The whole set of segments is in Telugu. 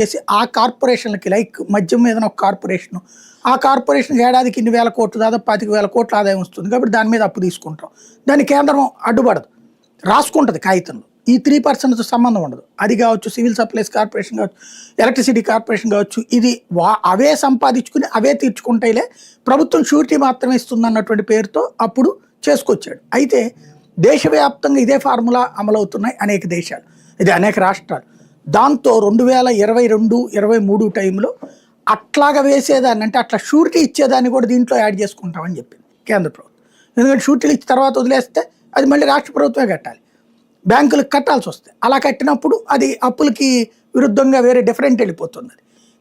చేసి ఆ కార్పొరేషన్లకి లైక్ మద్యం మీద ఒక కార్పొరేషన్, ఆ కార్పొరేషన్ ఏడాదికి ఇన్ని వేల కోట్లు, దాదాపు 25,000 కోట్ల ఆదాయం వస్తుంది కాబట్టి దాని మీద అప్పు తీసుకుంటాం. దాన్ని కేంద్రం అడ్డుపడదు, రాసుకుంటుంది కాగితంలో. ఈ 3% సంబంధం ఉండదు. అది కావచ్చు, సివిల్ సప్లైస్ కార్పొరేషన్ కావచ్చు, ఎలక్ట్రిసిటీ కార్పొరేషన్ కావచ్చు, ఇది అవే సంపాదించుకుని అవే తీర్చుకుంటాయిలే, ప్రభుత్వం షూరిటీ మాత్రమే ఇస్తుంది అన్నటువంటి పేరుతో అప్పుడు చేసుకొచ్చాడు. అయితే దేశవ్యాప్తంగా ఇదే ఫార్ములా అమలవుతున్నాయి అనేక దేశాలు, ఇది అనేక రాష్ట్రాలు. దాంతో 2022, 23 టైంలో అట్లాగా వేసేదాన్ని, అంటే అట్లా షూరిటీ ఇచ్చేదాన్ని కూడా దీంట్లో యాడ్ చేసుకుంటామని చెప్పింది కేంద్ర ప్రభుత్వం. ఎందుకంటే షూరిటీలు ఇచ్చిన తర్వాత వదిలేస్తే అది మళ్ళీ రాష్ట్ర ప్రభుత్వమే కట్టాలి, బ్యాంకులకు కట్టాల్సి వస్తాయి. అలా కట్టినప్పుడు అది అప్పులకి విరుద్ధంగా వేరే డిఫరెంట్ వెళ్ళిపోతుంది.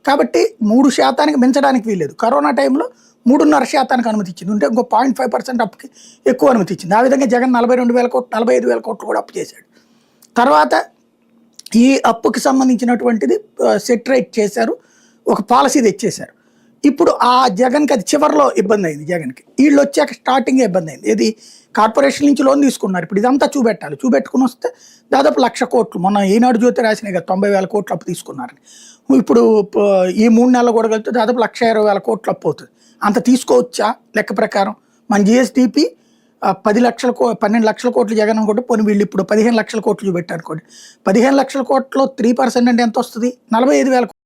కాబట్టి 3% మించడానికి వీల్లేదు. కరోనా టైంలో 3.5% అనుమతి ఇచ్చింది, ఉంటే ఇంకో 0.5% అప్పుకి ఎక్కువ అనుమతి ఇచ్చింది. ఆ విధంగా జగన్ 42,000 కోట్లు, 45,000 కోట్లు కూడా అప్పు చేశాడు. తర్వాత ఈ అప్పుకి సంబంధించినటువంటిది సెటరేట్ చేశారు, ఒక పాలసీ తెచ్చేశారు. ఇప్పుడు ఆ జగన్కి అది చివరిలో ఇబ్బంది అయింది. జగన్కి వీళ్ళు వచ్చాక స్టార్టింగే ఇబ్బంది అయింది. ఇది కార్పొరేషన్ నుంచి లోన్ తీసుకున్నారు, ఇప్పుడు ఇదంతా చూపెట్టాలి. చూపెట్టుకుని వస్తే దాదాపు 1,00,000 కోట్లు, మొన్న ఈనాడు జ్యోతి రాసినాయి కదా 90,000 కోట్లు అప్పు తీసుకున్నారని. ఇప్పుడు ఈ 3 నెలలు కూడా కలిపితే దాదాపు 1,20,000 కోట్లు అప్పు అవుతుంది. అంత తీసుకోవచ్చా లెక్క ప్రకారం? మన జిఎస్డిపి 12 లక్షల కోట్లు జగన్ అనుకుంటే, పోనీ వీళ్ళు ఇప్పుడు 15 లక్షల కోట్లు చూపెట్టారు అనుకోండి. 15 లక్షల కోట్లు 3% అంటే ఎంత వస్తుంది? 45,000